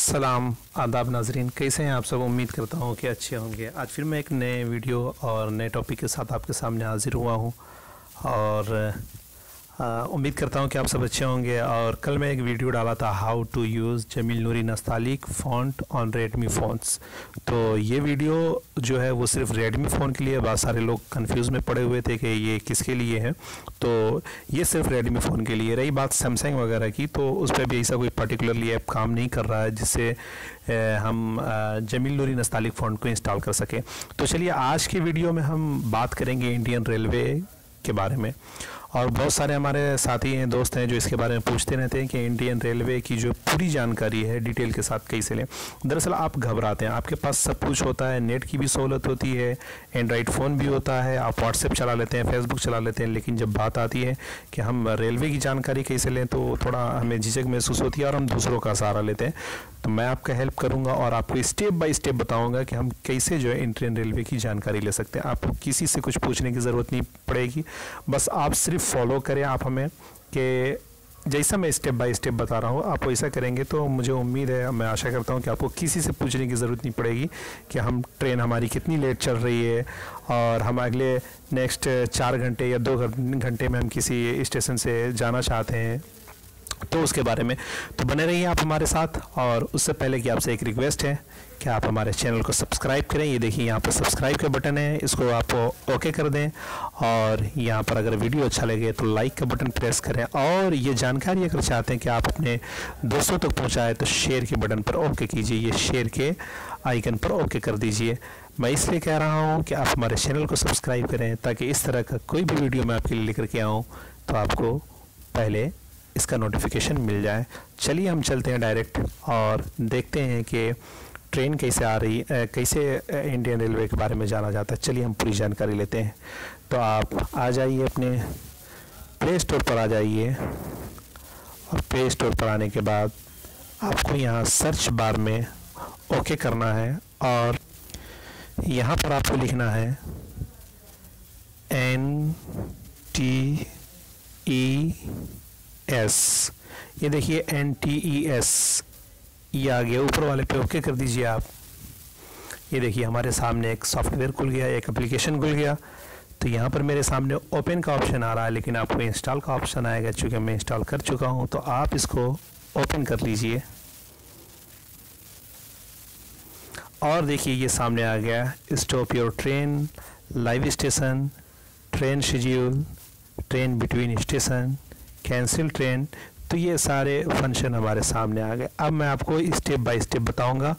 सलाम आदाब नाजरीन, कैसे हैं आप सब। उम्मीद करता हूँ कि अच्छे होंगे। आज फिर मैं एक नए वीडियो और नए टॉपिक के साथ आपके सामने हाजिर हुआ हूँ और उम्मीद करता हूँ कि आप सब अच्छे होंगे। और कल मैं एक वीडियो डाला था how to use Jameel Noori Nastaliq font on Redmi phones. तो ये वीडियो जो है वो सिर्फ रेडमी फ़ोन के लिए, बहुत सारे लोग कंफ्यूज में पड़े हुए थे कि ये किसके लिए है। तो ये सिर्फ रेडमी फ़ोन के लिए। रही बात सैमसंग वगैरह की, तो उस पर भी ऐसा कोई पर्टिकुलरली ऐप काम नहीं कर रहा है जिससे हम जमील नूरी नस्तालिक फ़ॉन्ट को इंस्टॉल कर सकें। तो चलिए आज की वीडियो में हम बात करेंगे इंडियन रेलवे के बारे में। और बहुत सारे हमारे साथी हैं, दोस्त हैं जो इसके बारे में पूछते रहते हैं कि इंडियन रेलवे की जो पूरी जानकारी है डिटेल के साथ कैसे लें। दरअसल आप घबराते हैं, आपके पास सब कुछ होता है, नेट की भी सहूलत होती है, एंड्रॉयड फ़ोन भी होता है, आप व्हाट्सएप चला लेते हैं, फेसबुक चला लेते हैं, लेकिन जब बात आती है कि हम रेलवे की जानकारी कैसे लें तो थोड़ा हमें झिझक महसूस होती है और हम दूसरों का सहारा लेते हैं। तो मैं आपका हेल्प करूंगा और आपको स्टेप बाय स्टेप बताऊंगा कि हम कैसे जो है इंडियन रेलवे की जानकारी ले सकते हैं। आपको किसी से कुछ पूछने की ज़रूरत नहीं पड़ेगी, बस आप सिर्फ फॉलो करें आप हमें कि जैसा मैं स्टेप बाय स्टेप बता रहा हूँ आप वैसा करेंगे तो मुझे उम्मीद है, मैं आशा करता हूँ कि आपको किसी से पूछने की ज़रूरत नहीं पड़ेगी कि हम ट्रेन हमारी कितनी लेट चल रही है और हम अगले नेक्स्ट 4 घंटे या 2 घंटे में हम किसी स्टेशन से जाना चाहते हैं तो उसके बारे में। तो बने रहिए आप हमारे साथ। और उससे पहले कि आपसे एक रिक्वेस्ट है कि आप हमारे चैनल को सब्सक्राइब करें। ये देखिए यहाँ पर सब्सक्राइब का बटन है, इसको आप ओके कर दें। और यहाँ पर अगर वीडियो अच्छा लगे तो लाइक का बटन प्रेस करें। और ये जानकारी अगर चाहते हैं कि आप अपने दोस्तों तक पहुँचाएँ तो शेयर के बटन पर ओके कीजिए, ये शेयर के आइकन पर ओके कर दीजिए। मैं इसलिए कह रहा हूँ कि आप हमारे चैनल को सब्सक्राइब करें ताकि इस तरह का कोई भी वीडियो मैं आपके लिए लेकर के आऊँ तो आपको पहले इसका नोटिफिकेशन मिल जाए। चलिए हम चलते हैं डायरेक्ट और देखते हैं कि ट्रेन कैसे आ रही है, कैसे इंडियन रेलवे के बारे में जाना जाता है। चलिए हम पूरी जानकारी लेते हैं। तो आप आ जाइए, अपने प्ले स्टोर पर आ जाइए और प्ले स्टोर पर आने के बाद आपको यहाँ सर्च बार में ओके करना है और यहाँ पर आपको लिखना है NTES। ये देखिए NTES ये आ गया, ऊपर वाले पे ओके कर दीजिए आप। ये देखिए हमारे सामने एक सॉफ्टवेयर खुल गया, एक एप्लीकेशन खुल गया। तो यहाँ पर मेरे सामने ओपन का ऑप्शन आ रहा है, लेकिन आपको इंस्टॉल का ऑप्शन आएगा। चूँकि मैं इंस्टॉल कर चुका हूँ तो आप इसको ओपन कर लीजिए और देखिए ये सामने आ गया stop your train, live station, train schedule, train between station, cancel train. तो ये सारे फंक्शन हमारे सामने आ गए। अब मैं आपको स्टेप बाय स्टेप बताऊंगा।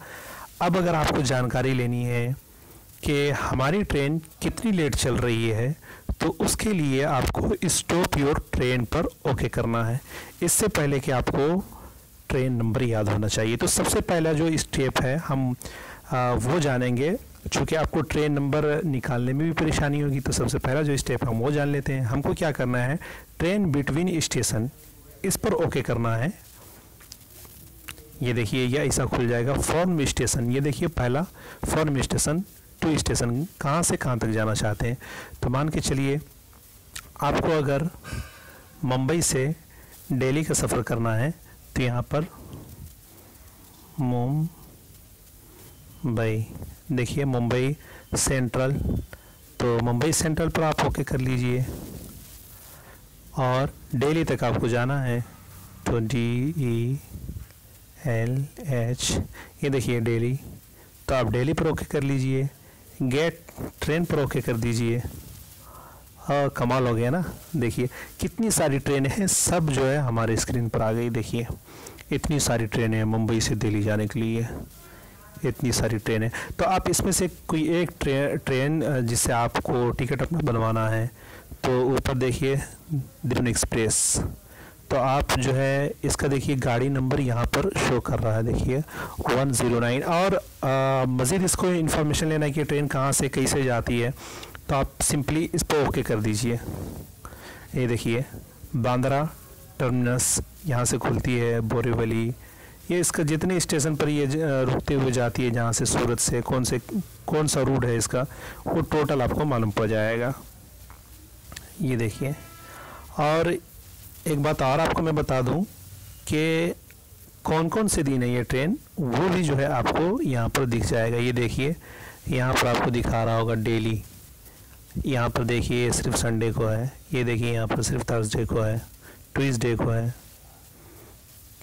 अब अगर आपको जानकारी लेनी है कि हमारी ट्रेन कितनी लेट चल रही है तो उसके लिए आपको स्टॉप योर ट्रेन पर ओके करना है। इससे पहले कि आपको ट्रेन नंबर याद होना चाहिए। तो सबसे पहला जो स्टेप है हम वो जानेंगे। चूँकि आपको ट्रेन नंबर निकालने में भी परेशानी होगी तो सबसे पहला जो स्टेप हम वो जान लेते हैं। हमको क्या करना है, ट्रेन बिटवीन स्टेशन इस पर ओके करना है। ये देखिए ये ऐसा खुल जाएगा। फॉर्म स्टेशन, ये देखिए पहला फॉर्म स्टेशन टू स्टेशन, कहाँ से कहाँ तक जाना चाहते हैं। तो मान के चलिए आपको अगर मुंबई से दिल्ली का सफ़र करना है तो यहाँ पर मुंबई, देखिए मुंबई सेंट्रल, तो मुंबई सेंट्रल पर आप ओके कर लीजिए। और दिल्ली तक आपको जाना है तो DELH, ये देखिए दिल्ली, तो आप दिल्ली पर ओके कर लीजिए। गेट ट्रेन पर ओके कर दीजिए। कमाल हो गया ना। देखिए कितनी सारी ट्रेनें हैं, सब जो है हमारे स्क्रीन पर आ गई। देखिए इतनी सारी ट्रेनें हैं मुंबई से दिल्ली जाने के लिए, इतनी सारी ट्रेनें। तो आप इसमें से कोई एक ट्रेन जिससे आपको टिकट अपना बनवाना है तो ऊपर देखिए दिल्ली एक्सप्रेस, तो आप जो है इसका देखिए गाड़ी नंबर यहाँ पर शो कर रहा है, देखिए 109। और मज़ीद इसको इन्फॉर्मेशन लेना है कि ट्रेन कहाँ से कैसे जाती है तो आप सिंपली इस पर ओके कर दीजिए। ये देखिए बांद्रा टर्मिनस यहाँ से खुलती है, बोरीवली, ये इसका जितने स्टेशन पर ये रुकते हुए जाती है, जहाँ से सूरत से कौन सा रूट है इसका वो टोटल आपको मालूम पड़ जाएगा। ये देखिए। और एक बात और आपको मैं बता दूं कि कौन कौन से दिन है ये ट्रेन, वो भी जो है आपको यहाँ पर दिख जाएगा। ये देखिए यहाँ पर आपको दिखा रहा होगा डेली, यहाँ पर देखिए सिर्फ संडे को है, ये देखिए यहाँ पर सिर्फ थर्सडे को है, ट्यूसडे को है,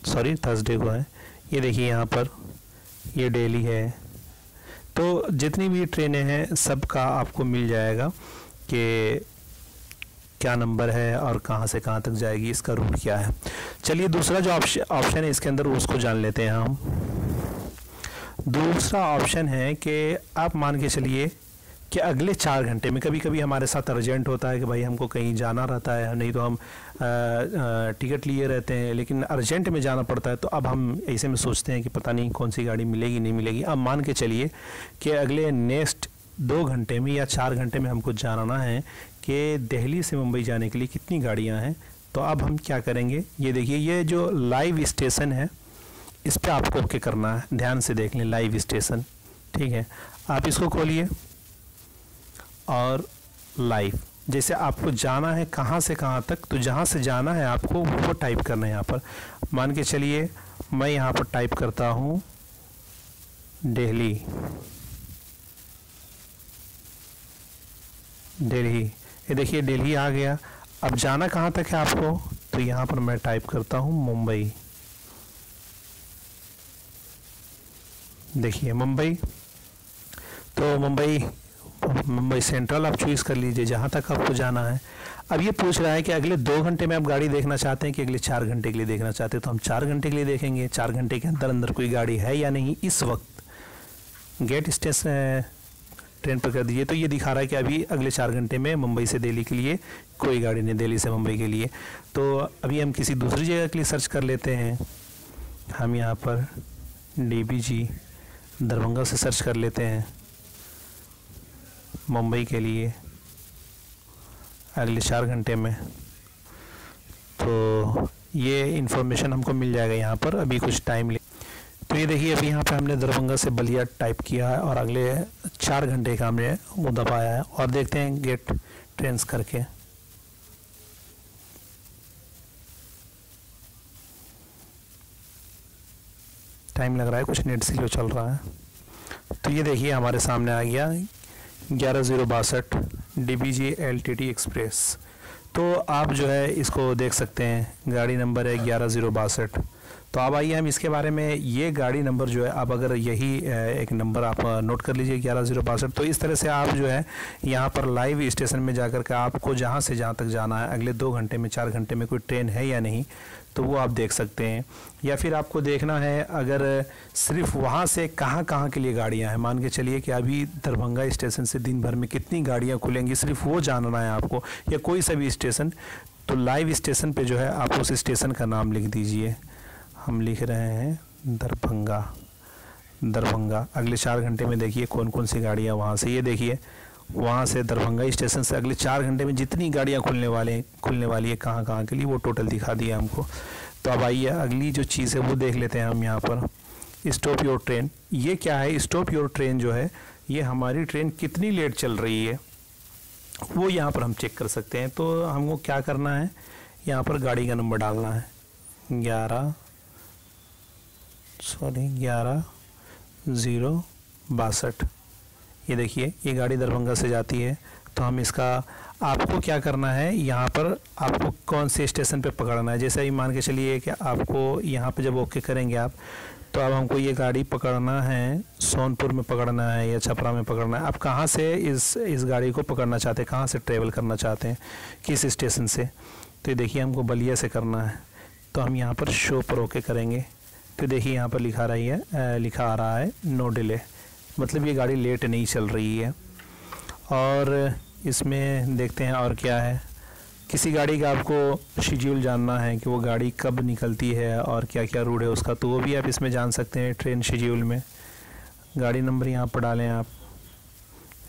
सॉरी थर्सडे को है, ये देखिए यहाँ पर ये डेली है। तो जितनी भी ट्रेनें हैं सबका आपको मिल जाएगा कि क्या नंबर है और कहाँ से कहाँ तक जाएगी, इसका रूट क्या है। चलिए दूसरा जो ऑप्शन है इसके अंदर उसको जान लेते हैं हम। दूसरा ऑप्शन है कि आप मान के चलिए कि अगले 4 घंटे में, कभी कभी हमारे साथ अर्जेंट होता है कि भाई हमको कहीं जाना रहता है, नहीं तो हम टिकट लिए रहते हैं, लेकिन अर्जेंट में जाना पड़ता है, तो अब हम ऐसे में सोचते हैं कि पता नहीं कौन सी गाड़ी मिलेगी नहीं मिलेगी। अब मान के चलिए कि अगले नेक्स्ट 2 घंटे में या 4 घंटे में हमको जानना है कि दिल्ली से मुंबई जाने के लिए कितनी गाड़ियाँ हैं। तो अब हम क्या करेंगे, ये देखिए ये जो लाइव स्टेशन है इस पर आपको ओके करना है, ध्यान से देख लें लाइव स्टेशन, ठीक है। आप इसको खोलिए और लाइव, जैसे आपको जाना है कहाँ से कहाँ तक, तो जहाँ से जाना है आपको वो टाइप करना है यहाँ पर। मान के चलिए मैं यहाँ पर टाइप करता हूँ दिल्ली, दिल्ली, ये देखिए दिल्ली आ गया। अब जाना कहाँ तक है आपको, तो यहाँ पर मैं टाइप करता हूँ मुंबई, देखिए मुंबई, तो मुंबई सेंट्रल आप चूज़ कर लीजिए जहाँ तक आपको जाना है। अब ये पूछ रहा है कि अगले 2 घंटे में आप गाड़ी देखना चाहते हैं कि अगले 4 घंटे के लिए देखना चाहते हैं, तो हम 4 घंटे के लिए देखेंगे। 4 घंटे के अंदर अंदर कोई गाड़ी है या नहीं इस वक्त, गेट स्टेशन ट्रेन पर कर दीजिए। तो ये दिखा रहा है कि अभी अगले 4 घंटे में मुंबई से दिल्ली के लिए कोई गाड़ी नहीं, दिल्ली से मुंबई के लिए। तो अभी हम किसी दूसरी जगह के लिए सर्च कर लेते हैं। हम यहाँ पर DBG दरभंगा से सर्च कर लेते हैं मुंबई के लिए अगले 4 घंटे में, तो ये इन्फॉर्मेशन हमको मिल जाएगा यहाँ पर। अभी कुछ टाइम ले, तो ये देखिए अभी यहाँ पे हमने दरभंगा से बलिया टाइप किया है और अगले 4 घंटे का हमने वो दबाया है, और देखते हैं गेट ट्रेन्स करके। टाइम लग रहा है, कुछ नेट स्लो चल रहा है। तो ये देखिए हमारे सामने आ गया 11:62 DBG LTT एक्सप्रेस। तो आप जो है इसको देख सकते हैं, गाड़ी नंबर है 11:62। तो अब आइए हम इसके बारे में, ये गाड़ी नंबर जो है, आप अगर यही एक नंबर आप नोट कर लीजिए 11:62। तो इस तरह से आप जो है यहाँ पर लाइव स्टेशन में जाकर के आपको जहाँ से जहाँ तक जाना है, अगले 2 घंटे में 4 घंटे में कोई ट्रेन है या नहीं, तो वो आप देख सकते हैं। या फिर आपको देखना है अगर सिर्फ वहाँ से कहाँ कहाँ के लिए गाड़ियाँ हैं, मान के चलिए कि अभी दरभंगा स्टेशन से दिन भर में कितनी गाड़ियाँ खुलेंगी, सिर्फ वो जानना है आपको, या कोई सा भी स्टेशन, तो लाइव स्टेशन पे जो है आप उस स्टेशन का नाम लिख दीजिए। हम लिख रहे हैं दरभंगा। अगले 4 घंटे में देखिए कौन कौन सी गाड़ियाँ वहाँ से, ये देखिए वहाँ से दरभंगा स्टेशन से अगले 4 घंटे में जितनी गाड़ियाँ खुलने वाली है कहाँ कहाँ के लिए, वो टोटल दिखा दिया हमको। तो अब आइए अगली जो चीज़ है वो देख लेते हैं हम यहाँ पर। स्टॉप योर ट्रेन, ये क्या है? स्टॉप योर ट्रेन जो है, ये हमारी ट्रेन कितनी लेट चल रही है वो यहाँ पर हम चेक कर सकते हैं। तो हमको क्या करना है, यहाँ पर गाड़ी का नंबर डालना है 11:62। ये देखिए ये गाड़ी दरभंगा से जाती है। तो हम इसका, आपको क्या करना है, यहाँ पर आपको कौन से स्टेशन पे पकड़ना है। जैसे ही मान के चलिए कि आपको यहाँ पे जब ओके करेंगे आप, तो अब हमको ये गाड़ी पकड़ना है, सोनपुर में पकड़ना है या छपरा में पकड़ना है। आप कहाँ से इस गाड़ी को पकड़ना चाहते हैं, कहाँ से ट्रेवल करना चाहते हैं, किस स्टेशन से। तो देखिए हमको बलिया से करना है, तो हम यहाँ पर शो पर ओके करेंगे। तो देखिए यहाँ पर लिखा आ रहा है नो डिले, मतलब ये गाड़ी लेट नहीं चल रही है। और इसमें देखते हैं और क्या है, किसी गाड़ी का आपको शेड्यूल जानना है कि वो गाड़ी कब निकलती है और क्या क्या रूट है उसका, तो वो भी आप इसमें जान सकते हैं ट्रेन शेड्यूल में। गाड़ी नंबर यहाँ पर डालें आप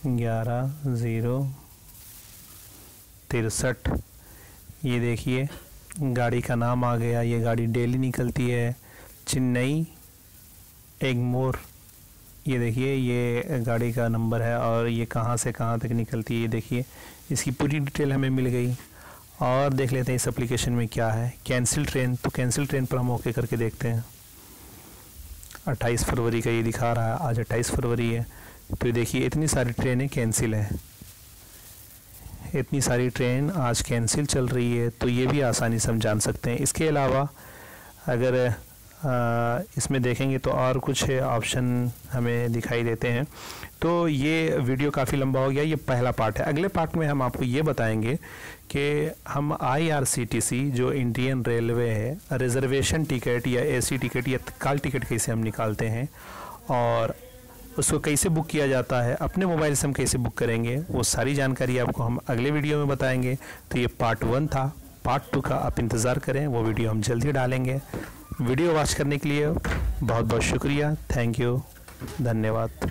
11:63। ये देखिए गाड़ी का नाम आ गया, ये गाड़ी डेली निकलती है चेन्नई एगमोर। ये देखिए ये गाड़ी का नंबर है और ये कहाँ से कहाँ तक निकलती है, ये देखिए इसकी पूरी डिटेल हमें मिल गई। और देख लेते हैं इस एप्लीकेशन में क्या है, कैंसिल ट्रेन। तो कैंसिल ट्रेन पर हम ओके करके देखते हैं। 28 फरवरी का ये दिखा रहा है, आज 28 फरवरी है। तो ये देखिए इतनी सारी ट्रेनें कैंसिल हैं, इतनी सारी ट्रेन आज कैंसिल चल रही है, तो ये भी आसानी से हम जान सकते हैं। इसके अलावा अगर इसमें देखेंगे तो और कुछ ऑप्शन हमें दिखाई देते हैं। तो ये वीडियो काफ़ी लंबा हो गया, ये पहला पार्ट है। अगले पार्ट में हम आपको ये बताएंगे कि हम IRCTC जो इंडियन रेलवे है, रिजर्वेशन टिकट या AC टिकट या तत्काल टिकट कैसे हम निकालते हैं और उसको कैसे बुक किया जाता है, अपने मोबाइल से हम कैसे बुक करेंगे, वो सारी जानकारी आपको हम अगले वीडियो में बताएंगे। तो ये पार्ट 1 था, पार्ट 2 का आप इंतज़ार करें, वो वीडियो हम जल्द ही डालेंगे। वीडियो वॉच करने के लिए बहुत बहुत शुक्रिया, थैंक यू, धन्यवाद।